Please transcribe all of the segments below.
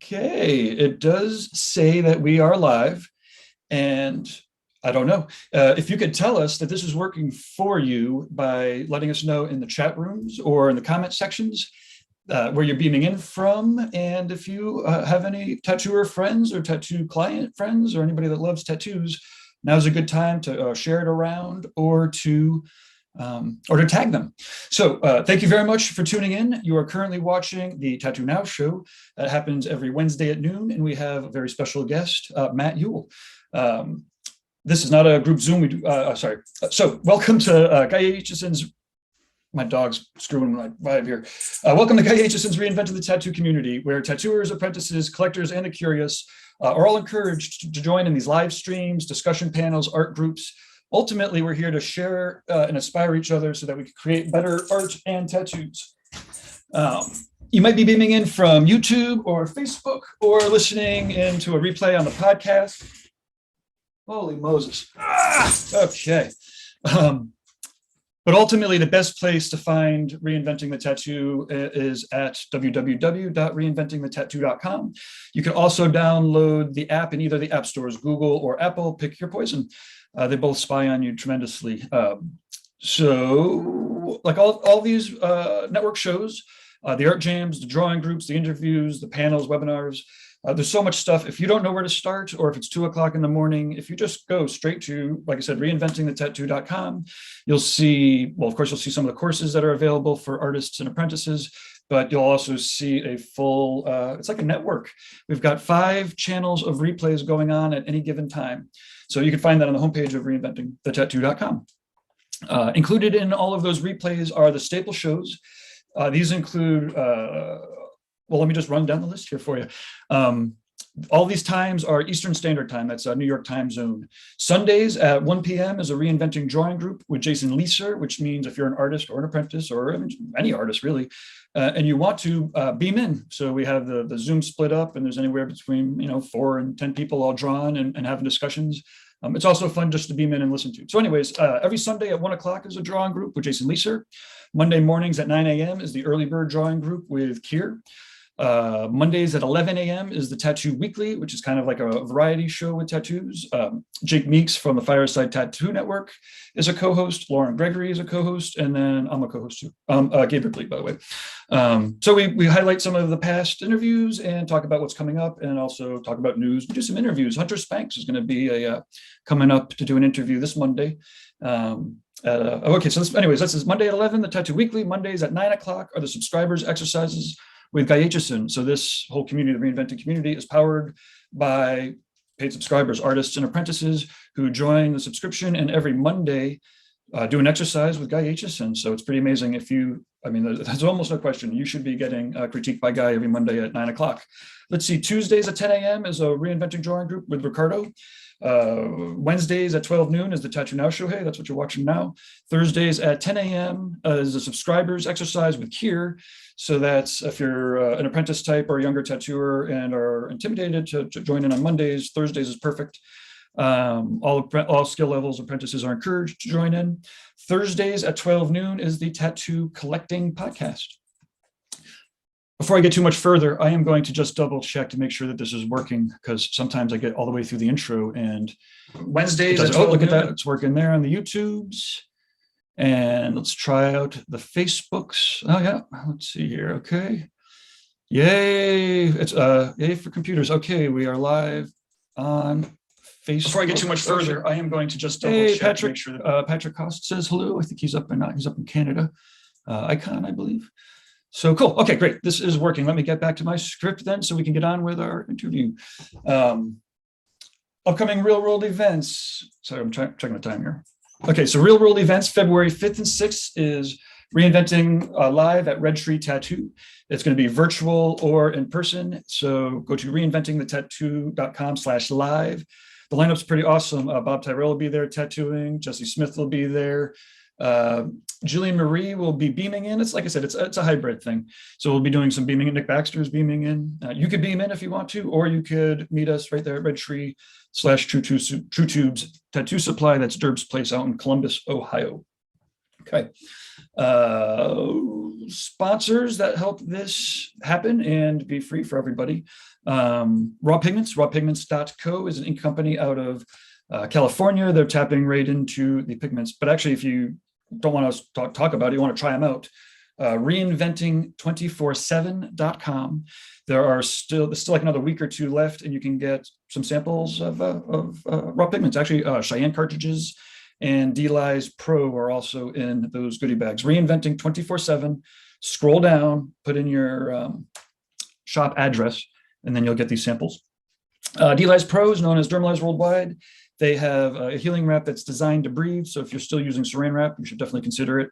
Okay, it does say that we are live, and I don't know. If you could tell us that this is working for you by letting us know in the chat rooms or in the comment sections where you're beaming in from, and if you have any tattooer friends or tattoo client friends or anybody that loves tattoos, now's a good time to share it around or to tag them. So thank you very much for tuning in. You are currently watching the TattooNOW show that happens every Wednesday at noon, and we have a very special guest, Matt Youl. This is not a group Zoom. We do. Sorry. So welcome to Guy Aitchison's. My dog's screwing my vibe here. Welcome to Guy Aitchison's Reinventing the Tattoo community, where tattooers, apprentices, collectors, and the curious are all encouraged to join in these live streams, discussion panels, art groups. Ultimately, we're here to share and inspire each other so that we can create better art and tattoos. You might be beaming in from YouTube or Facebook or listening into a replay on the podcast. Holy Moses. Okay. But ultimately, the best place to find Reinventing the Tattoo is at www.reinventingthetattoo.com. You can also download the app in either the app stores, Google or Apple. Pick your poison. They both spy on you tremendously. So like all these network shows, the art jams, the drawing groups, the interviews, the panels, webinars, there's so much stuff. If you don't know where to start, or if it's 2 o'clock in the morning, if you just go straight to, like I said, reinventingthetattoo.com, you'll see, well, of course, you'll see some of the courses that are available for artists and apprentices, but you'll also see a full, it's like a network. We've got 5 channels of replays going on at any given time. So you can find that on the homepage of reinventingthetattoo.com. Included in all of those replays are the staple shows. These include, well, let me just run down the list here for you. All these times are Eastern Standard Time. That's New York time zone. Sundays at 1 p.m. is a Reinventing Drawing Group with Jason Leeser, which means if you're an artist or an apprentice or any artist really, and you want to beam in. So we have the Zoom split up, and there's anywhere between 4 and 10 people all drawn and having discussions. It's also fun just to beam in and listen to. So anyways, every Sunday at 1 o'clock is a drawing group with Jason Leeser. Monday mornings at 9 a.m. is the Early Bird Drawing Group with Kier. Mondays at 11 a.m. is the Tattoo Weekly, which is kind of like a variety show with tattoos. Jake Meeks from the Fireside Tattoo Network is a co-host. Lauren Gregory is a co-host, and then I'm a co-host too. Gabe Ripley, by the way. So we highlight some of the past interviews and talk about what's coming up, and also talk about news. We do some interviews. Hunter Spanks is going to be coming up to do an interview this Monday. Okay, so anyways, this is Monday at 11, the Tattoo Weekly. Mondays at 9 o'clock are the subscribers exercises with Guy Aitchison. So this whole community, the Reinventing community, is powered by paid subscribers, artists and apprentices who join the subscription, and every Monday do an exercise with Guy Aitchison. So it's pretty amazing. There's almost no question. You should be getting critiqued by Guy every Monday at 9 o'clock. Let's see, Tuesdays at 10 a.m. is a Reinventing Drawing Group with Ricardo. Wednesdays at 12 noon is the TattooNOW show. Hey, that's what you're watching now. Thursdays at 10 a.m. Is a subscribers exercise with Kier. So that's if you're an apprentice type or a younger tattooer and are intimidated to join in on Mondays, Thursdays is perfect. All skill levels apprentices are encouraged to join in. Thursdays at 12 noon is the Tattoo Collecting Podcast. Before I get too much further, I am going to just double check to make sure that this is working, because sometimes I get all the way through the intro and Wednesdays. Look at that. It's working there on the YouTubes. And let's try out the Facebooks. Oh yeah, let's see here. Okay. Yay. It's yay for computers. Okay, we are live on Facebook. Before I get too much further, I am going to just double check Patrick, to make sure that Patrick Cost says hello. I think he's up in Canada. Icon, I believe. So cool. Okay, great. This is working. Let me get back to my script then so we can get on with our interview. Upcoming real world events. Sorry, I'm checking the time here. Okay, so real world events, February 5th and 6th is Reinventing live at Red Tree Tattoo. It's going to be virtual or in person. So go to reinventingthetattoo.com/live. The lineup's pretty awesome. Bob Tyrrell will be there tattooing. Jesse Smith will be there. Jillian Marie will be beaming in. It's like I said, it's a hybrid thing. So we'll be doing some beaming in. Nick Baxter's beaming in. You could beam in if you want to, or you could meet us right there at Red Tree /True Tubes Tattoo Supply. That's Derb's place out in Columbus, Ohio. Okay. sponsors that help this happen and be free for everybody. Raw Pigments, rawpigments.co is an ink company out of California. They're tapping right into the pigments. But actually, if you don't want to talk about it, you want to try them out, reinventing247.com. There's still like another week or two left, and you can get some samples of raw pigments. Actually, Cheyenne cartridges and D-Lies Pro are also in those goodie bags. Reinventing 24/7. Scroll down, put in your shop address, and then you'll get these samples. D-Lies Pro is known as Dermalize Worldwide. They have a healing wrap that's designed to breathe. So if you're still using saran wrap, you should definitely consider it.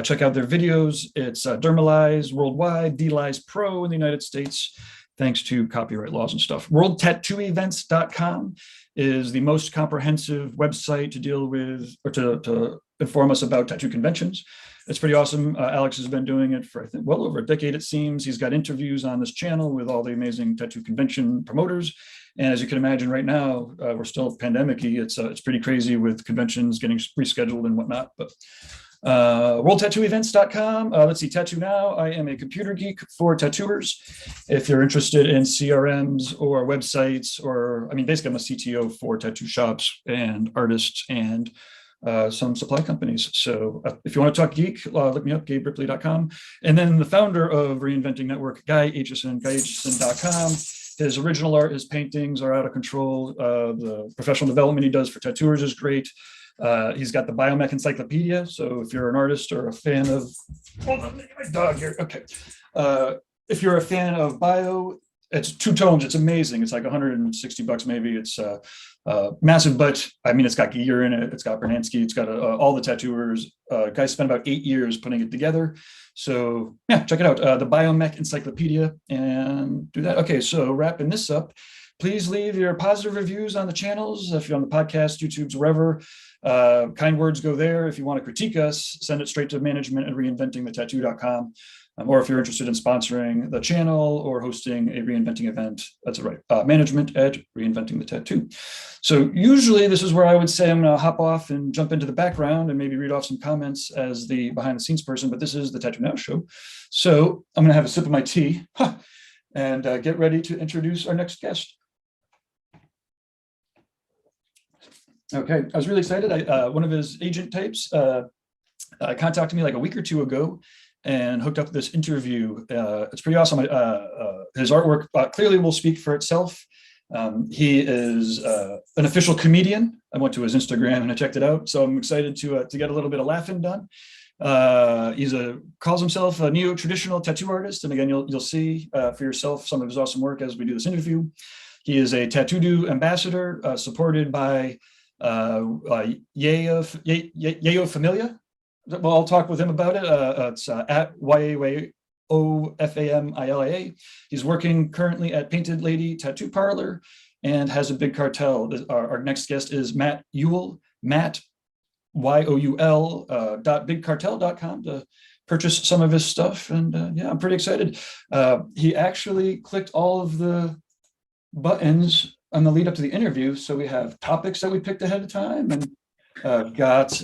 Check out their videos. It's Dermalize Worldwide, D-Lies Pro in the United States, thanks to copyright laws and stuff. WorldTattooEvents.com is the most comprehensive website to deal with, or to inform us about tattoo conventions. It's pretty awesome. Alex has been doing it for, I think, well over a decade, it seems. He's got interviews on this channel with all the amazing tattoo convention promoters. And as you can imagine right now, we're still pandemic-y. It's pretty crazy with conventions getting rescheduled and whatnot. But WorldTattooEvents.com. Let's see, TattooNOW. I am a computer geek for tattooers. If you're interested in CRMs or websites, or I mean, basically I'm a CTO for tattoo shops and artists and some supply companies. So if you want to talk geek, look me up, GabeRipley.com. And then the founder of Reinventing Network, Guy Aitchison, GuyAitchison.com. His original art, his paintings are out of control. The professional development he does for tattooers is great. He's got the Biomech Encyclopedia. So if you're an artist or a fan of, hold on, my dog here. Okay. If you're a fan of bio, it's 2 tomes. It's amazing. It's like $160 maybe. It's massive, but I mean, it's got Giger in it. It's got Bernansky. It's got all the tattooers. Guys spent about 8 years putting it together. So yeah, check it out. The Biomech Encyclopedia, and do that. Okay, so wrapping this up, please leave your positive reviews on the channels. If you're on the podcast, YouTube's, wherever. Kind words go there. If you want to critique us, send it straight to management at reinventingthetattoo.com. Or if you're interested in sponsoring the channel or hosting a reinventing event, that's right, management at Reinventing the Tattoo. So usually this is where I would say I'm going to hop off and jump into the background and maybe read off some comments as the behind the scenes person, but this is the TattooNOW show. So I'm going to have a sip of my tea and get ready to introduce our next guest. Okay, I was really excited. One of his agent types contacted me like a week or two ago and hooked up this interview. It's pretty awesome. His artwork clearly will speak for itself. He is an official comedian. I went to his Instagram and I checked it out. So I'm excited to get a little bit of laughing done. He's calls himself a neo-traditional tattoo artist. And again, you'll see for yourself some of his awesome work as we do this interview. He is a TattooNOW ambassador supported by Yayo Familia. Well, I'll talk with him about it. It's at YAYOFAMILIA. He's working currently at Painted Lady Tattoo Parlor and has a big cartel. Our next guest is Matt Youl, Matt, YOUL, .bigcartel.com to purchase some of his stuff. And yeah, I'm pretty excited. He actually clicked all of the buttons on the lead up to the interview. So we have topics that we picked ahead of time and got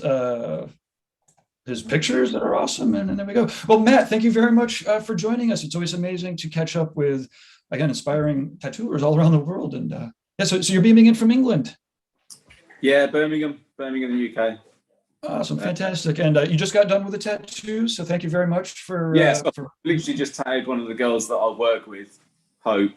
his pictures that are awesome. And there we go. Well, Matt, thank you very much for joining us. It's always amazing to catch up with, again, inspiring tattooers all around the world. And yeah, so you're beaming in from England. Yeah, Birmingham, the UK. Awesome, fantastic. And you just got done with the tattoo, so thank you very much for... Yes, I literally just tagged one of the girls that I work with, Hope,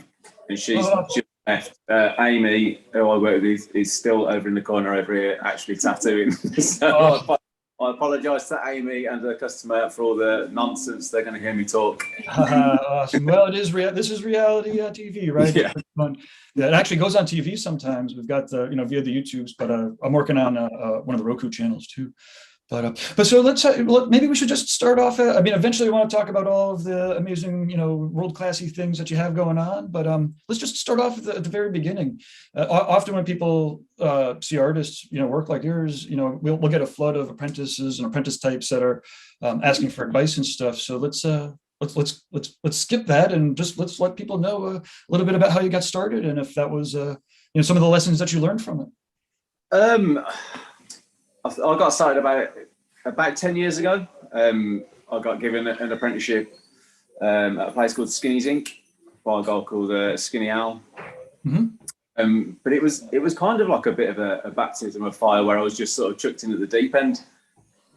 and she's just left. Amy, who I work with, is still over in the corner over here actually tattooing. So I apologise to Amy and the customer for all the nonsense they're going to hear me talk. Awesome. Well, this is reality TV, right? Yeah. Yeah, it actually goes on TV sometimes. We've got the via the YouTubes, but I'm working on one of the Roku channels too. But so maybe we should just start off. I mean, eventually I want to talk about all of the amazing, world-classy things that you have going on. But let's just start off at the very beginning. Often when people see artists, work like yours, we'll get a flood of apprentices and apprentice types that are asking for advice and stuff. So let's skip that and just let's let people know a little bit about how you got started and if that was some of the lessons that you learned from it. I got started about 10 years ago. I I got given an apprenticeship at a place called Skinny's Inc. by a guy called Skinny Owl. But it was kind of like a bit of a baptism of fire, where I was just sort of chucked in at the deep end,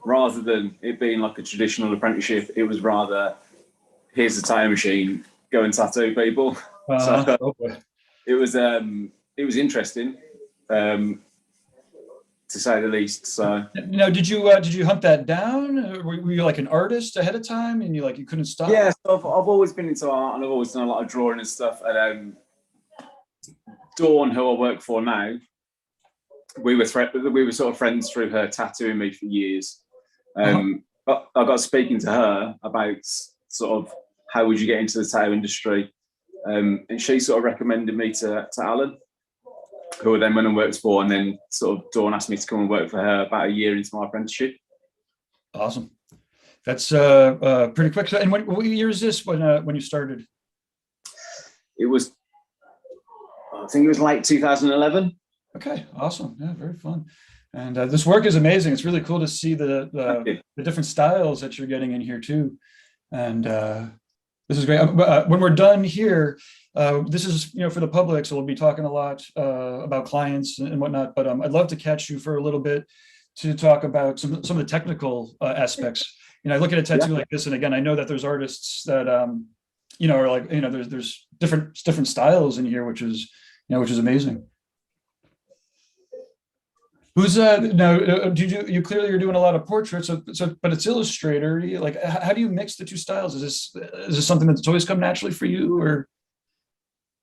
rather than it being like a traditional apprenticeship. It was rather, here's the tattoo machine, go and tattoo people. It was interesting, to say the least. So now, did you hunt that down? Were you like an artist ahead of time, and you couldn't stop? Yeah, so I've always been into art, and I've always done a lot of drawing and stuff. And Dawn, who I work for now, we were sort of friends through her tattooing me for years. But I got speaking to her about sort of how would you get into the tattoo industry, and she sort of recommended me to Alan, who I then went and worked for, and then sort of Dawn asked me to come and work for her about a year into my apprenticeship. Awesome. That's pretty quick. And what year is this when you started? It was, I think it was late 2011. Okay, awesome. Yeah, very fun. And this work is amazing. It's really cool to see the different styles that you're getting in here too. And this is great. When we're done here, this is for the public, so we'll be talking a lot about clients and whatnot. But I'd love to catch you for a little bit to talk about some of the technical aspects. I look at a tattoo like this, and again, I know that there's artists that are like there's different styles in here, which is amazing. Who's now? You clearly you're doing a lot of portraits, but it's Illustrator. Like, how do you mix the two styles? Is this something that's always come naturally for you, or?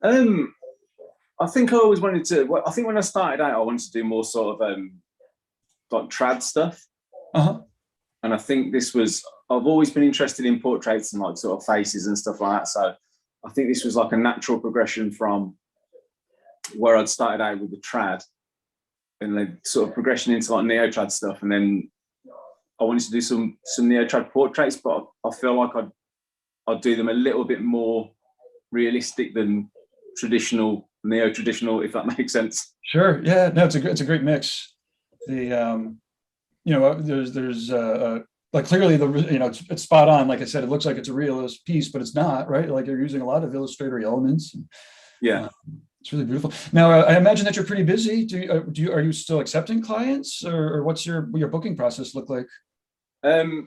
I think I always wanted to. Well, I think when I started out, I wanted to do more sort of like trad stuff. And I think this was. I've always been interested in portraits and like sort of faces and stuff like that. So I think this was like a natural progression from where I'd started out with the trad, and then sort of progression into like neo-trad stuff. And then I wanted to do some neo-trad portraits, but I feel like I'd do them a little bit more realistic than traditional, neo-traditional, if that makes sense. Sure. Yeah. No, it's a great mix. The there's like clearly it's spot on. Like I said, it looks like it's a realist piece, but it's not, right? Like you're using a lot of Illustrator elements. Yeah. It's really beautiful. Now, I imagine that you're pretty busy. Are you still accepting clients, or what's your booking process look like? I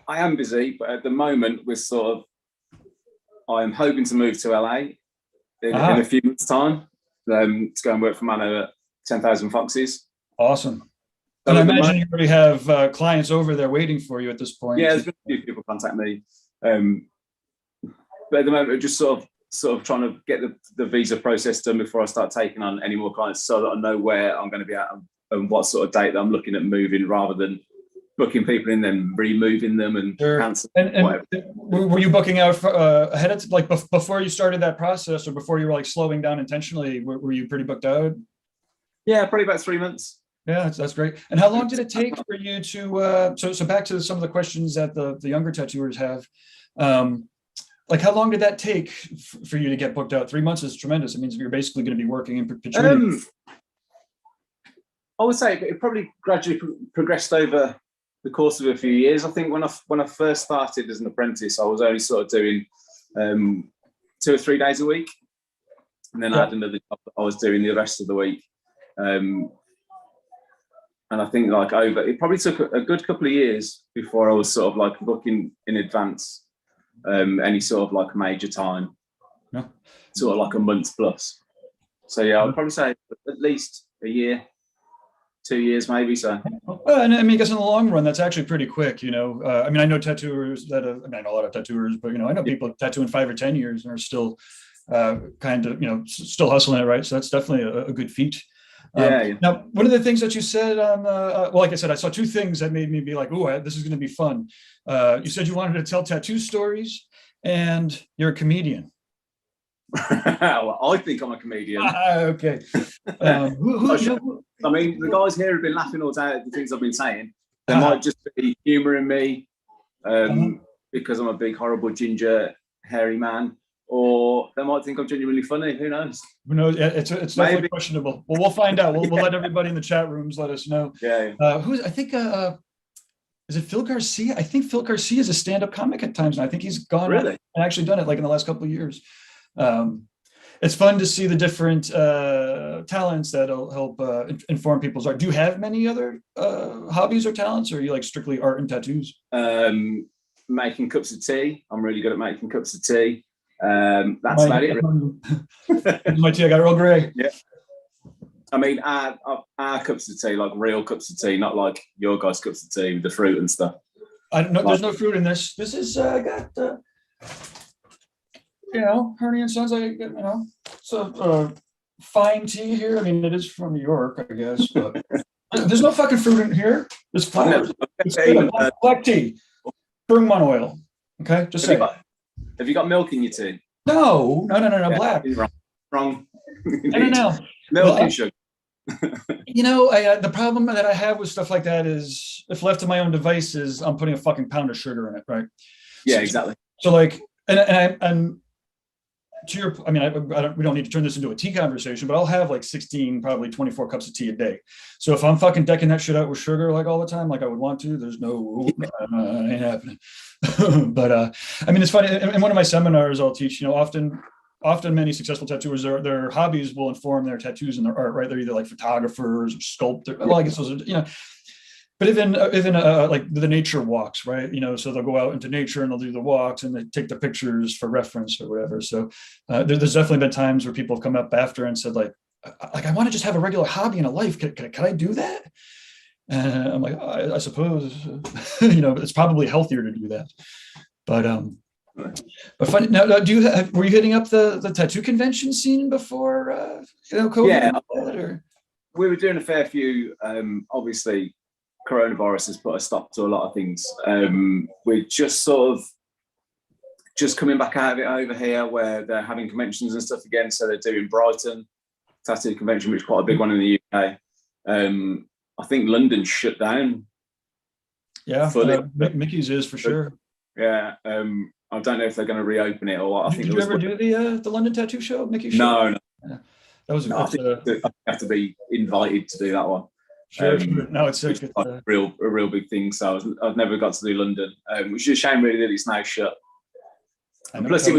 am busy, but at the moment I'm hoping to move to LA in a few months' time, to go and work for Mano at 10,000 Foxes. Awesome. And I imagine you already have clients over there waiting for you at this point. Yeah, there's been a few people contact me, but at the moment, we're just sort of trying to get the visa process done before I start taking on any more clients, so that I know where I'm going to be at and what sort of date that I'm looking at moving, rather than booking people in, then removing them and canceling. And were you booking out ahead of, like, before you started that process, or before you were like slowing down intentionally? Were you pretty booked out? Yeah, probably about 3 months. Yeah, that's great. And how long did it take for you to so back to some of the questions that the younger tattooers have, like how long did that take for you to get booked out? 3 months is tremendous. It means you're basically going to be working in perpetuity. I would say it probably gradually progressed over the course of a few years. I think when I first started as an apprentice, I was only sort of doing 2 or 3 days a week, and then I had another job that I was doing the rest of the week. And I think it probably took a good couple of years before I was sort of like booking in advance any sort of like major time, sort of like a month plus. So yeah, I'd probably say at least a year, 2 years maybe. So and I mean, I guess in the long run, that's actually pretty quick. I mean, I know tattooers that I know a lot of tattooers, but I know people tattooing 5 or 10 years and are still kind of still hustling it, right? So that's definitely a good feat. Now, one of the things that you said on, well, like I said, I saw 2 things that made me be like, oh, this is going to be fun. You said you wanted to tell tattoo stories, and you're a comedian. Well, I think I'm a comedian. Okay. I mean, the guys here have been laughing all day at the things I've been saying. They might just be humouring me because I'm a big, horrible, ginger, hairy man. Or they might think I'm genuinely funny. Who knows? Who knows? It's definitely questionable. Well, we'll find out. We'll let everybody in the chat rooms let us know. Yeah. I think is is it Phil Garcia? I think Phil Garcia is a stand-up comic at times, and I think he's gone Really? and actually done it like in the last couple of years. It's fun to see the different talents that'll help inform people's art. Do you have many other hobbies or talents, or are you like strictly art and tattoos? Making cups of tea. I'm really good at making cups of tea. That's about it. My tea, I got Earl Grey. Yeah. I mean, our cups of tea, like real cups of tea, not like your guys' cups of tea with the fruit and stuff. There's no fruit in this. This is got Herney and Sons. So fine tea here. I mean, it is from New York, I guess, but there's no fucking fruit in here. There's flowers. It's black tea. Bergamot oil. Okay, just say. Have you got milk in your tea? No, Yeah, black. Wrong. No. Milk and sugar. The problem that I have with stuff like that is, if left to my own devices, I'm putting a fucking pound of sugar in it, right? Yeah, exactly. So like, and to your, I mean, we don't need to turn this into a tea conversation, but I'll have like 16, probably 24 cups of tea a day. So if I'm fucking decking that shit out with sugar like all the time, like I would want to, there's no, ain't happening. But I mean, it's funny. In one of my seminars, I'll teach, often many successful tattooers, their hobbies will inform their tattoos and their art, right? They're either like photographers or sculptors. Well, I guess those are, but even like the nature walks, right? So they'll go out into nature and they'll do the walks and they take the pictures for reference or whatever. So there's definitely been times where people have come up after and said like I want to just have a regular hobby in a life. Can I do that? And I'm like, I suppose, it's probably healthier to do that. But funny. Now, were you hitting up the tattoo convention scene before, COVID? Yeah, we were doing a fair few. Obviously, coronavirus has put a stop to a lot of things. We're just coming back out of it over here, where they're having conventions and stuff again. So they're doing Brighton Tattoo Convention, which is quite a big one in the UK. I think London shut down. Yeah, Mickey's is for sure. Yeah. I don't know if they're going to reopen it or what. Did you ever do the London Tattoo Show, Mickey show? No. Yeah. That was I have to be invited to do that one. Sure. No, it's like a real big thing. So I've never got to do London, which is a shame really that it's now shut. And plus, it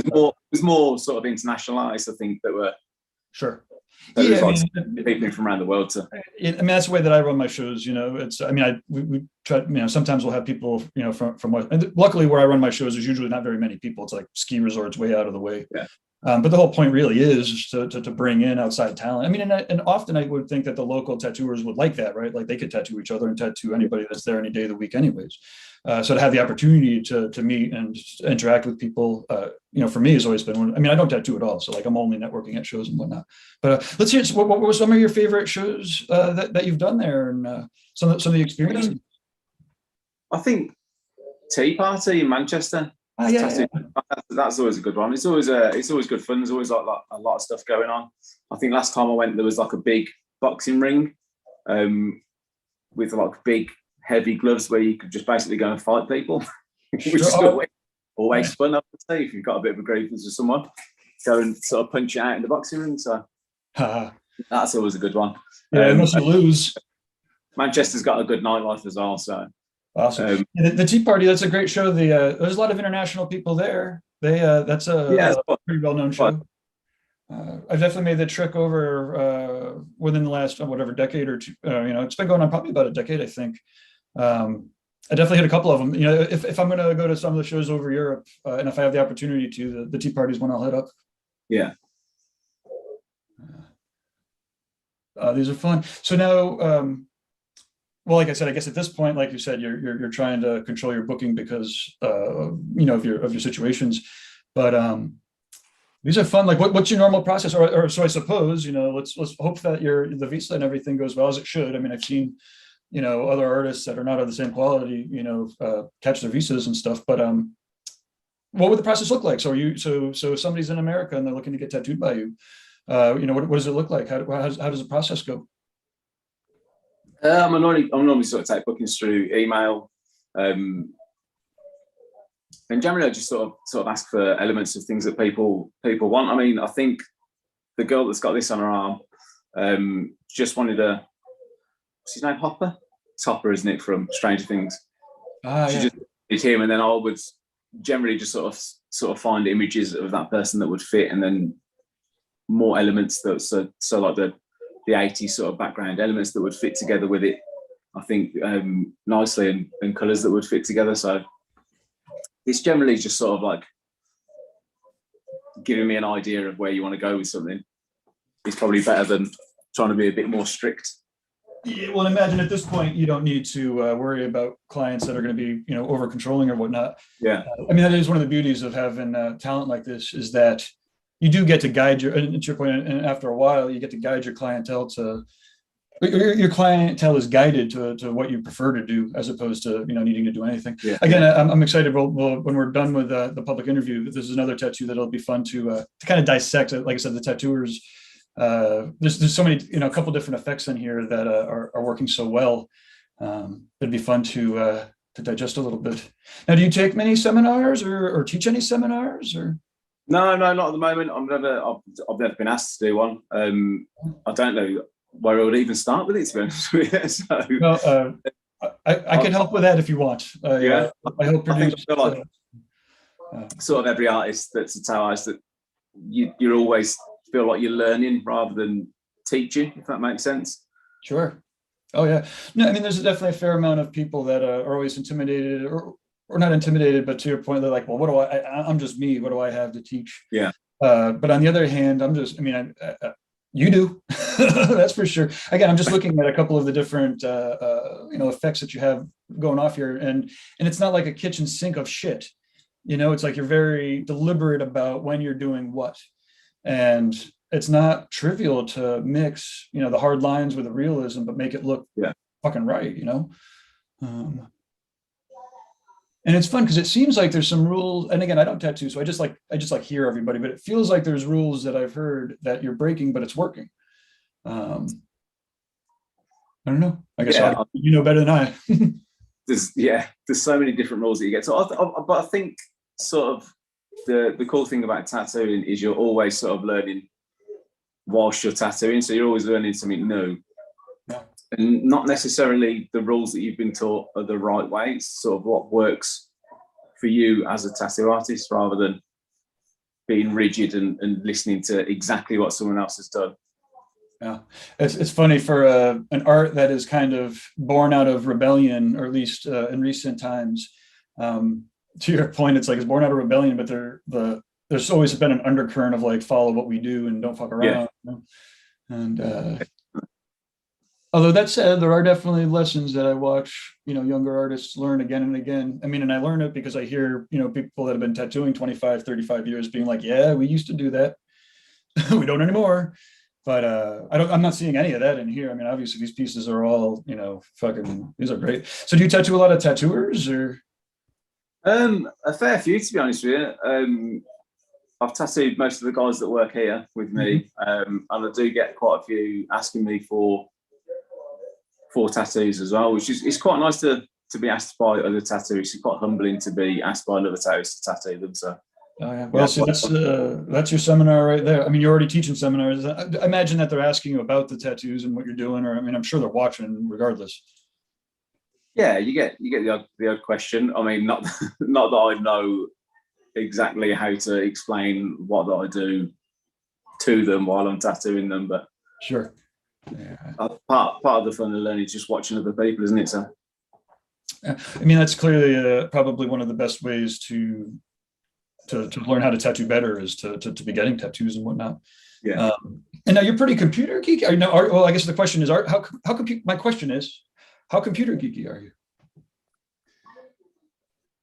was more sort of internationalized. I think that were sure. People from around the world to. I mean, that's the way that I run my shows. It's. I mean, we try. Sometimes we'll have people, from what. And luckily, where I run my shows is usually not very many people. It's like ski resorts way out of the way. Yeah. But the whole point really is to bring in outside talent. I mean, and often I would think that the local tattooers would like that, right? Like they could tattoo each other and tattoo anybody that's there any day of the week, anyways. So to have the opportunity to meet and interact with people, for me has always been one. I mean, I don't tattoo at all, so like I'm only networking at shows and whatnot. But let's hear what were some of your favorite shows that you've done there, and some of the experiences. I think Tea Party in Manchester. Yeah. That's always a good one. It's always good fun. There's always like a lot of stuff going on. I think last time I went, there was like a big boxing ring, with like big heavy gloves where you could just basically go and fight people, which is always fun. I would say, if you've got a bit of a grievance with someone, go and sort of punch it out in the boxing ring. So that's always a good one. Yeah, unless you lose. Manchester's got a good nightlife as well. So. Awesome. The Tea Party, that's a great show. There's a lot of international people there. That's a pretty well-known show. I've definitely made the trek over within the last decade or two. It's been going on probably about a decade, I think. I definitely hit a couple of them. If I'm going to go to some of the shows over Europe, and if I have the opportunity to, the Tea Party is one I'll hit up. Yeah. These are fun. So now. Well, like I said, I guess at this point, like you said, you're trying to control your booking because of your situations. But these are fun. Like, what's your normal process? Or so I suppose, let's hope that the visa and everything goes well as it should. I mean, I've seen, other artists that are not of the same quality, catch their visas and stuff. But what would the process look like? So if somebody's in America and they're looking to get tattooed by you, what does it look like? How does the process go? I'm normally sort of take bookings through email, and generally I just sort of ask for elements of things that people want. I mean, I think the girl that's got this on her arm just wanted what's his name, Hopper? It's Hopper, isn't it, from Stranger Things? She just did him, and then I would generally just sort of find images of that person that would fit, and then more elements that so like the 80s sort of background elements that would fit together with it, I think, nicely, and colours that would fit together. So it's generally just sort of like giving me an idea of where you want to go with something. It's probably better than trying to be a bit more strict. Yeah, well, imagine at this point you don't need to worry about clients that are going to be, you know, over controlling or whatnot. Yeah, I mean, that is one of the beauties of having talent like this, is that you do get to guide your, and to your point, and after a while you get to guide your clientele to, your clientele is guided to what you prefer to do, as opposed to, you know, needing to do anything. Yeah. Again, I'm excited. When we're done with the public interview, this is another tattoo that'll be fun to kind of dissect. Like I said, the tattooers. There's so many, you know, a couple different effects in here that are working so well. It'd be fun to digest a little bit. Now, do you take many seminars or teach any seminars, or? No, not at the moment. I've never been asked to do one. I don't know where I would even start with it, to be honest with you. So, well, I can help with that if you want. Yeah, I hope I feel like sort of every artist that's a tattoo artist, that you're always feel like you're learning rather than teaching, if that makes sense. Sure. Oh yeah. No, I mean, there's definitely a fair amount of people that are always intimidated, or not intimidated, but to your point, they're like, well, what do I'm just me. What do I have to teach? Yeah. But on the other hand, you do. That's for sure. Again, I'm just looking at a couple of the different, you know, effects that you have going off here, and it's not like a kitchen sink of shit. You know, it's like you're very deliberate about when you're doing what. And it's not trivial to mix, you know, the hard lines with the realism, but make it look fucking right, you know? And it's fun because it seems like there's some rules. And again, I don't tattoo, so I just like hear everybody, but it feels like there's rules that I've heard that you're breaking, but it's working. I don't know. I guess you know better than I. There's so many different rules that you get. So, but I think sort of the cool thing about tattooing is you're always sort of learning whilst you're tattooing. So you're always learning something new. Yeah. And not necessarily the rules that you've been taught are the right way. It's sort of what works for you as a tattoo artist, rather than being rigid and listening to exactly what someone else has done. Yeah, it's funny for an art that is kind of born out of rebellion, or at least in recent times. To your point, it's like it's born out of rebellion, but there's always been an undercurrent of like, follow what we do and don't fuck around. Yeah. You know? And although that said, there are definitely lessons that I watch, you know, younger artists learn again and again. I mean, and I learn it because I hear, you know, people that have been tattooing 25, 35 years being like, yeah, we used to do that. We don't anymore. But I'm not seeing any of that in here. I mean, obviously these pieces are all, you know, these are great. So do you tattoo a lot of tattooers, or? A fair few, to be honest with you. I've tattooed most of the guys that work here with me, and I do get quite a few asking me for tattoos as well, which is quite nice to be asked by other tattooists. It's quite humbling to be asked by another tattooist to tattoo them. So. Oh yeah. Well, see, that's your seminar right there. I mean, you're already teaching seminars. I imagine that they're asking you about the tattoos and what you're doing, or I mean, I'm sure they're watching regardless. Yeah, you get the odd question. I mean, not that I know exactly how to explain what that I do to them while I'm tattooing them, but sure. Yeah. Part of the fun of learning is just watching other people, isn't it? So, I mean, that's clearly probably one of the best ways to learn how to tattoo better, is to be getting tattoos and whatnot. Yeah. And now you're pretty computer geeky. Well, I guess the question is, my question is, how computer geeky are you?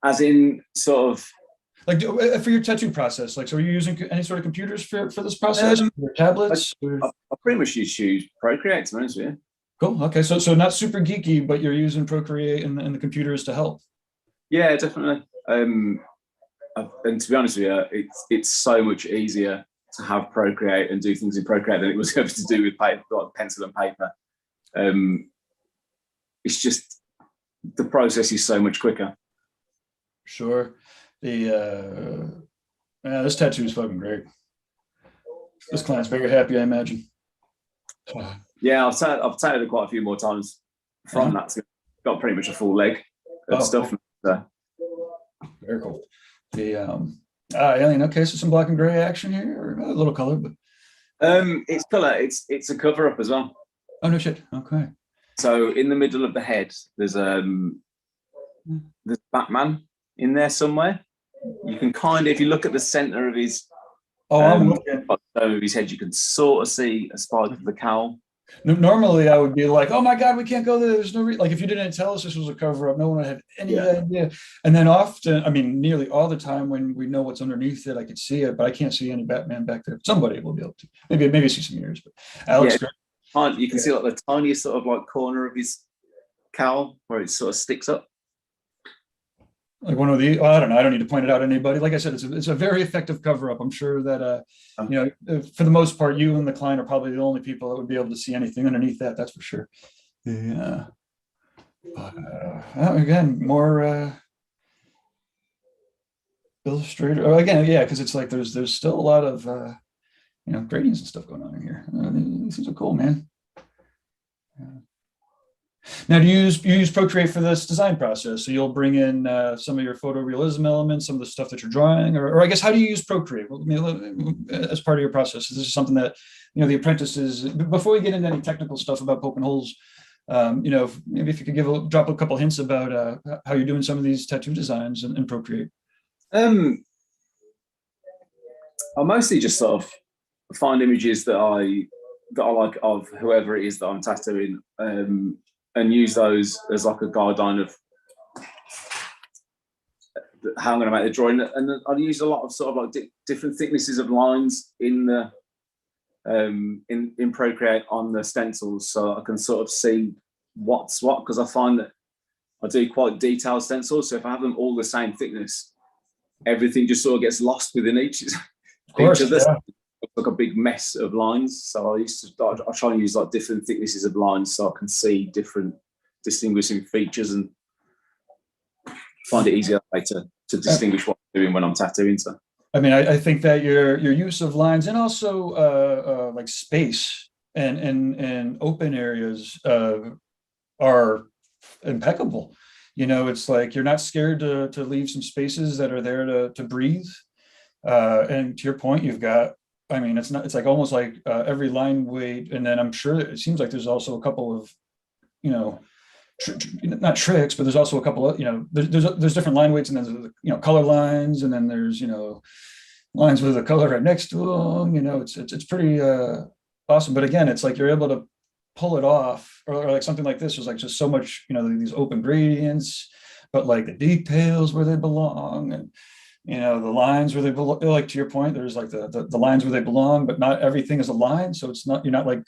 As in, sort of, like for your tattoo process, like, so are you using any sort of computers for this process, or tablets? I pretty much use Procreate, to be honest with you. Cool. Okay, so not super geeky, but you're using Procreate and the computers to help. Yeah, definitely. And to be honest with you, it's so much easier to have Procreate and do things in Procreate than it was ever to do with paper, like pencil and paper. It's just, the process is so much quicker. Sure. This tattoo is fucking great. This client's very happy, I imagine. Yeah, I've tattooed it quite a few more times from that. So got pretty much a full leg of stuff. So. Very cool. The Alien. Okay, so some black and gray action here, or a little color, but it's color. It's a cover up as well. oh no shit. Okay. So in the middle of the head, there's Batman in there somewhere. You can kind of, if you look at the center of his I'm looking. of his head, you can sort of see a spike of the cowl. Normally, I would be like, "Oh my God, we can't go there. There's no like if you didn't tell us this was a cover up, no one would have any idea." And then often, I mean, nearly all the time when we know what's underneath it, I could see it, but I can't see any Batman back there. Somebody will be able to. Maybe see some ears, but Alex. You can see like the tiniest sort of like corner of his cowl where it sort of sticks up. Like one of the, I don't know. I don't need to point it out to anybody. Like I said, it's a very effective cover up. I'm sure that for the most part, you and the client are probably the only people that would be able to see anything underneath that. That's for sure. Yeah. But again, more Illustrator. Oh, again, yeah, because it's like there's still a lot of gradients and stuff going on in here. These are cool, man. Yeah. Now, do you use Procreate for this design process? So you'll bring in some of your photorealism elements, some of the stuff that you're drawing, or I guess, how do you use Procreate as part of your process? Is this something that, the apprentices, before we get into any technical stuff about poking holes, maybe if you could drop a couple hints about how you're doing some of these tattoo designs in Procreate? I mostly just sort of find images that I like of whoever it is that I'm tattooing, and use those as like a guideline of how I'm going to make the drawing. And I'll use a lot of sort of like different thicknesses of lines in the in Procreate on the stencils, so I can sort of see what's what, because I find that I do quite detailed stencils. So if I have them all the same thickness, everything just sort of gets lost within each of this. Like a big mess of lines. So I try and use like different thicknesses of lines so I can see different distinguishing features and find it easier to distinguish what I'm doing when I'm tattooing. So I mean, I think that your use of lines and also like space and open areas are impeccable. It's like you're not scared to leave some spaces that are there to breathe. And to your point, you've got, I mean, it's like almost like every line weight. And then I'm sure it seems like there's also a couple of, not tricks, but there's also a couple of, there's different line weights, and then there's, color lines, and then there's, lines with a color right next to them. It's pretty awesome. But again, it's like you're able to pull it off, or like something like this was like just so much, these open gradients, but like the details where they belong, and the lines where they belong. Like to your point, there's like the lines where they belong, but not everything is a line. So it's not, you're not like,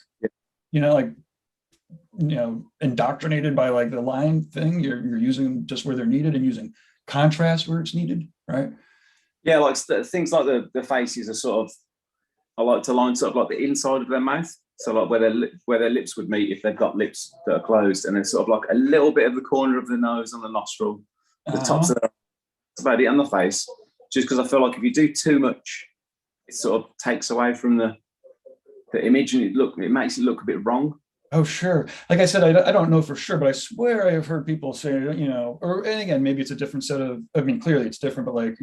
indoctrinated by like the line thing. You're using just where they're needed and using contrast where it's needed, right? Yeah, like things like the faces are sort of, I like to line sort of like the inside of their mouth. So like where their lips would meet if they've got lips that are closed, and then sort of like a little bit of the corner of the nose and the nostril, the tops of that's about it on the face. Just because I feel like if you do too much, it sort of takes away from the image, and it makes it look a bit wrong. Oh, sure. Like I said, I don't know for sure, but I swear I have heard people say, and again, maybe it's a different set of, I mean, clearly it's different, but like,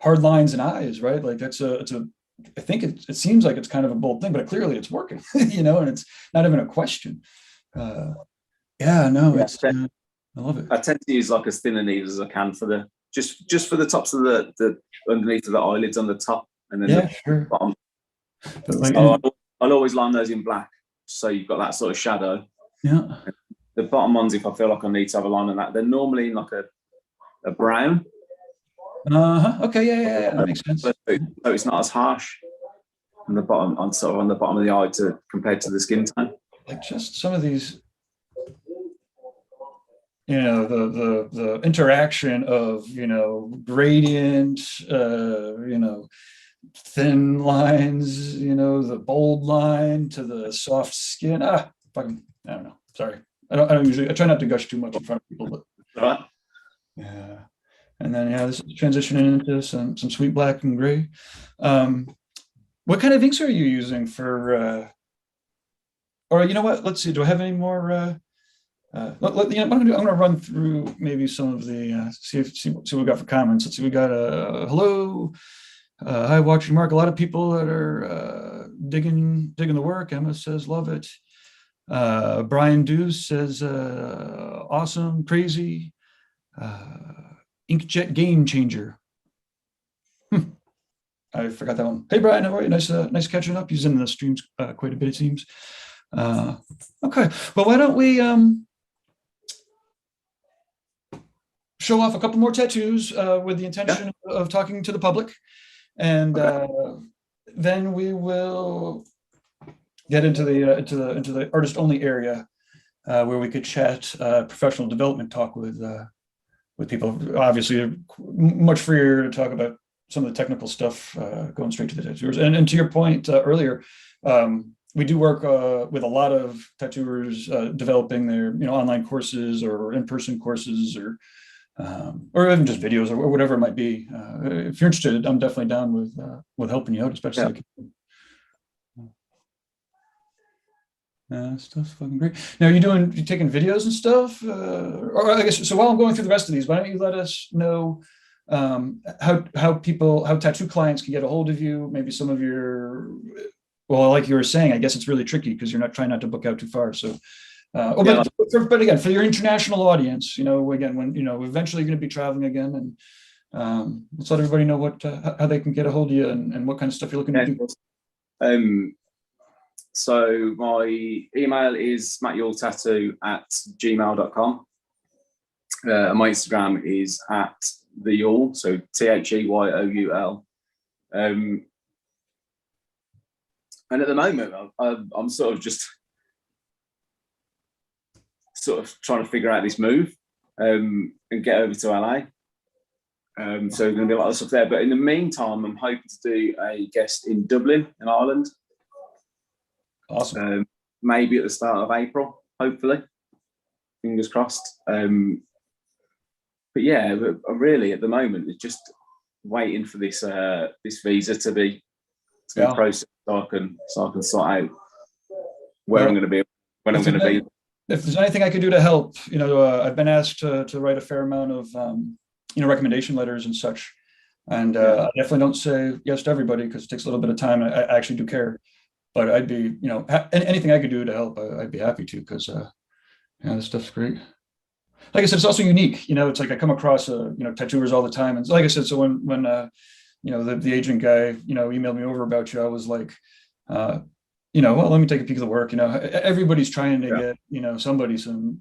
hard lines and eyes, right? Like I think it seems like it's kind of a bold thing, but clearly it's working, and it's not even a question. I love it. I tend to use like as thin a needle as I can for just for the tops of the underneath of the eyelids on the top, and then the bottom. But like, so I'll always line those in black, so you've got that sort of shadow. Yeah. The bottom ones, if I feel like I need to have a line on that, they're normally in like a brown. Okay. Yeah. That makes sense. So it's not as harsh on the bottom, on the bottom of the eye compared to the skin tone. Like just some of these, the interaction of gradient, thin lines, the bold line to the soft skin. I don't know. Sorry, I don't usually. I try not to gush too much in front of people, but right. Yeah. And then this is transitioning into some sweet black and gray. What kind of inks are you using for? Or you know what? Let's see. Do I have any more I'm gonna run through maybe some of the see what we got for comments. Let's see, we got hello, hi, watching Mark. A lot of people that are digging the work. Emma says love it. Brian Deuce says awesome, crazy. Inkjet game changer. I forgot that one. Hey Brian, how are you? Nice catching up. He's in the streams quite a bit, it seems. Okay, well, why don't we show off a couple more tattoos with the intention of talking to the public, and then we will get into the artist only area where we could chat professional development talk with people. Obviously, much freer to talk about some of the technical stuff, going straight to the tattooers. And to your point earlier, we do work with a lot of tattooers developing their online courses or in-person courses or even just videos or whatever it might be. If you're interested, I'm definitely down with helping you out, especially. Stuff's fucking great. Now, you taking videos and stuff? Or I guess, so while I'm going through the rest of these, why don't you let us know how tattoo clients can get a hold of you? Maybe some of your, well, like you were saying, I guess it's really tricky because you're trying not to book out too far. So, but again, for your international audience, again, when, eventually you're going to be traveling again, and let's let everybody know how they can get a hold of you and what kind of stuff you're looking to do. So my email is mattyoulltattoo@gmail.com. My Instagram is @theyoul, so TheYoul. And at the moment, I'm sort of trying to figure out this move and get over to LA. So there's going to be a lot of stuff there. But in the meantime, I'm hoping to do a guest in Dublin, in Ireland. Awesome. Maybe at the start of April, hopefully. Fingers crossed. But yeah, really at the moment, it's just waiting for this visa to be processed so I can sort out where I'm going to be, when I'm going to be. If there's anything I could do to help, I've been asked to write a fair amount of recommendation letters and such, and I definitely don't say yes to everybody because it takes a little bit of time. I actually do care, but I'd be, anything I could do to help, I'd be happy to, because this stuff's great. Like I said, it's also unique. It's like I come across tattooers all the time, and like I said, so when the agent guy emailed me over about you, I was like, well, let me take a peek of the work. Everybody's trying to get somebody some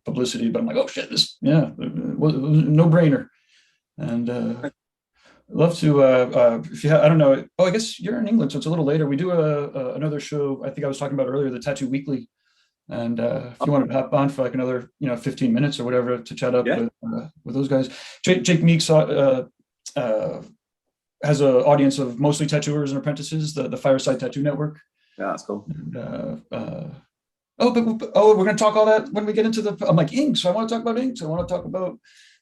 publicity, but I'm like, oh shit, this was no brainer. And love to if you have, I don't know, I guess you're in England, so it's a little later. We do another show, I think I was talking about earlier, the Tattoo Weekly, and if you want to hop on for like another 15 minutes or whatever to chat up with those guys. Jake Meeks has an audience of mostly tattooers and apprentices, the Fireside Tattoo Network. Yeah, that's cool. And, we're going to talk all that when we get into I'm like, inks. I want to talk about inks. I want to talk about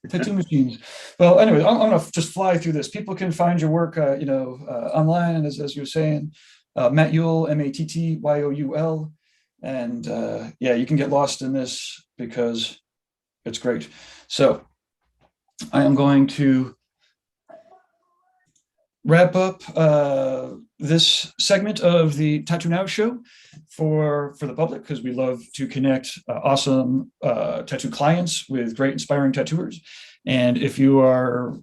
tattoo machines. Well, anyway, I'm going to just fly through this. People can find your work, online, and as you were saying, Matt Youl, MATTYOUL, and you can get lost in this because it's great. So I am going to wrap up this segment of the TattooNOW show for the public, because we love to connect awesome tattoo clients with great inspiring tattooers. And if you are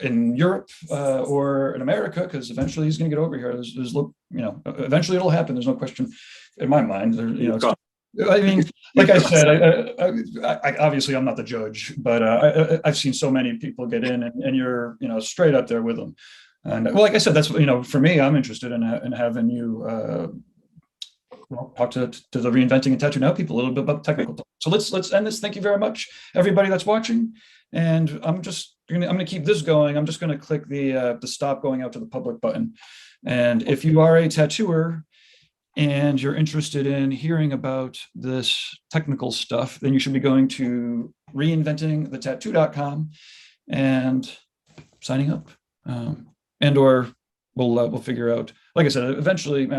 in Europe or in America, because eventually he's going to get over here, eventually it'll happen. There's no question in my mind. I mean, like I said, I obviously I'm not the judge, but I've seen so many people get in, and you're straight up there with them. And well, like I said, that's for me, I'm interested in having you talk to the Reinventing and Tattoo Now people a little bit about technical talk. So let's end this. Thank you very much, everybody that's watching. And I'm going to keep this going. I'm just going to click the stop going out to the public button. And if you are a tattooer and you're interested in hearing about this technical stuff, then you should be going to reinventingthetattoo.com and signing up. And or we'll figure out, like I said, eventually Matt's